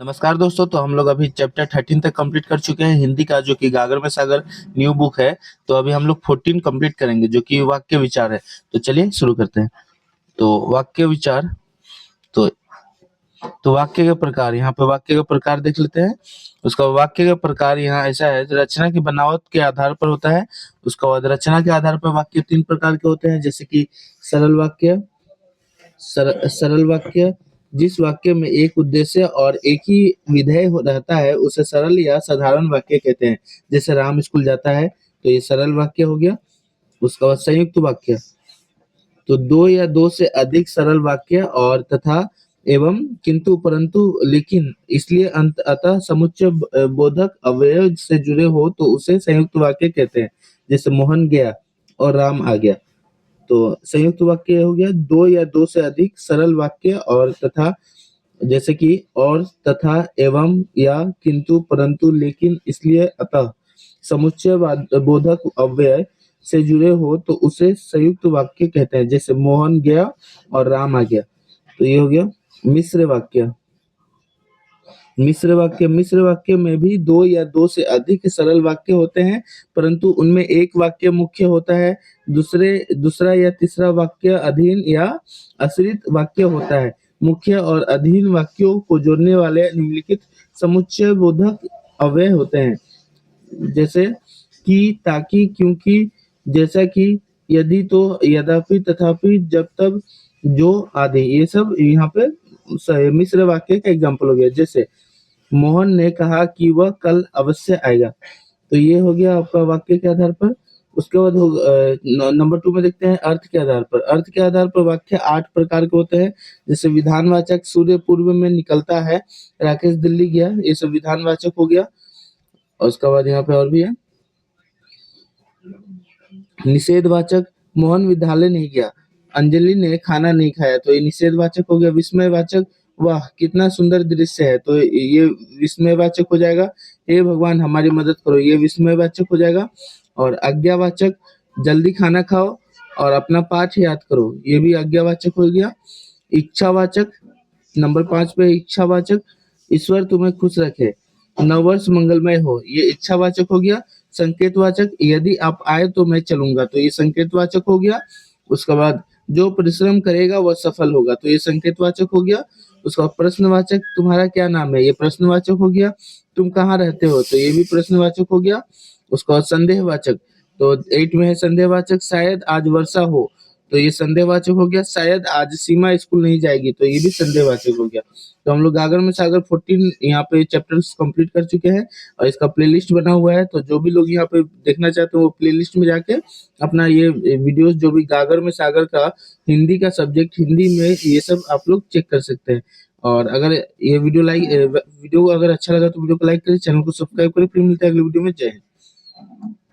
नमस्कार दोस्तों, तो हम लोग अभी चैप्टर 13 तक कंप्लीट कर चुके हैं हिंदी का, जो कि गागर में सागर न्यू बुक है। तो अभी हम लोग 14 कंप्लीट करेंगे, जो कि वाक्य विचार है। तो चलिए शुरू करते हैं। तो वाक्य विचार। तो वाक्य के प्रकार, यहाँ पे वाक्य का प्रकार देख लेते हैं। उसका वाक्य का प्रकार यहाँ ऐसा है, रचना की बनावट के आधार पर होता है। उसका बाद रचना के आधार पर वाक्य 3 प्रकार के होते हैं, जैसे कि सरल वाक्य, सरल वाक्य। जिस वाक्य में एक उद्देश्य और एक ही विधेय रहता है उसे सरल या साधारण वाक्य कहते हैं। जैसे राम स्कूल जाता है, तो ये सरल वाक्य हो गया। उसके बाद संयुक्त वाक्य। तो दो या दो से अधिक सरल वाक्य और तथा एवं किंतु परंतु लेकिन इसलिए अतः समुच्चय बोधक अवयव से जुड़े हो तो उसे संयुक्त वाक्य कहते हैं। जैसे मोहन गया और राम आ गया। तो संयुक्त वाक्य हो गया दो या दो से अधिक सरल वाक्य और तथा, जैसे कि और तथा एवं या किंतु परंतु लेकिन इसलिए अतः समुच्चय बोधक अव्यय से जुड़े हो तो उसे संयुक्त वाक्य कहते हैं। जैसे मोहन गया और राम आ गया। तो ये हो गया मिश्र वाक्य। मिश्र वाक्य में भी दो या दो से अधिक सरल वाक्य होते हैं, परंतु उनमें एक वाक्य मुख्य होता है, दूसरा या तीसरा वाक्य अधीन या आश्रित वाक्य होता है। मुख्य और अधीन वाक्यों को जोड़ने वाले निम्नलिखित समुच्चय बोधक अव्यय होते हैं। जैसे कि, ताकि, क्योंकि, जैसा कि, यदि, तो, यद्यपि, तथापि, जब तब, जो आदि, ये सब यहाँ पे मिश्र वाक्य का एग्जाम्पल हो गया। जैसे मोहन ने कहा कि वह कल अवश्य आएगा। तो ये हो गया आपका वाक्य के आधार पर। उसके बाद नंबर 2 में देखते हैं अर्थ के आधार पर। अर्थ के आधार पर वाक्य 8 प्रकार के होते हैं। जैसे विधानवाचक, सूर्य पूर्व में निकलता है, राकेश दिल्ली गया, ये सब विधानवाचक हो गया। और उसके बाद यहाँ पे और भी है निषेधवाचक, मोहन विद्यालय नहीं गया, अंजलि ने खाना नहीं खाया, तो ये निषेधवाचक हो गया। विस्मयवाचक, वाह कितना सुंदर दृश्य है, तो ये विस्मयवाचक हो जाएगा। हे भगवान हमारी मदद करो, ये विस्मयवाचक हो जाएगा। और आज्ञावाचक, जल्दी खाना खाओ और अपना पाठ याद करो, ये भी आज्ञावाचक हो गया। इच्छावाचक, नंबर 5 पे इच्छावाचक, ईश्वर तुम्हें खुश रखे, नववर्ष मंगलमय हो, ये इच्छावाचक हो गया। संकेतवाचक, यदि आप आए तो मैं चलूंगा, तो ये संकेतवाचक हो गया। उसके बाद जो परिश्रम करेगा वह सफल होगा, तो ये संकेतवाचक हो गया। उसका बाद प्रश्नवाचक, तुम्हारा क्या नाम है, ये प्रश्नवाचक हो गया। तुम कहाँ रहते हो, तो ये भी प्रश्नवाचक हो गया। उसका बाद संदेहवाचक, तो 8 में है संदेहवाचक, शायद आज वर्षा हो, तो ये संदेहवाचक हो गया। शायद आज सीमा स्कूल नहीं जाएगी, तो ये भी संदेहवाचक हो गया। तो हम लोग गागर में सागर 14 यहाँ पे चैप्टर्स कंप्लीट कर चुके हैं और इसका प्लेलिस्ट बना हुआ है। तो जो भी लोग यहाँ पे देखना चाहते हैं वो प्लेलिस्ट में जाके अपना ये वीडियोस, जो भी गागर में सागर का हिंदी का सब्जेक्ट हिंदी में, ये सब आप लोग चेक कर सकते हैं। और अगर ये वीडियो अगर अच्छा लगा तो वीडियो को लाइक करें, चैनल को सब्सक्राइब करें। फिर मिलते हैं अगले वीडियो में। जय हिंद।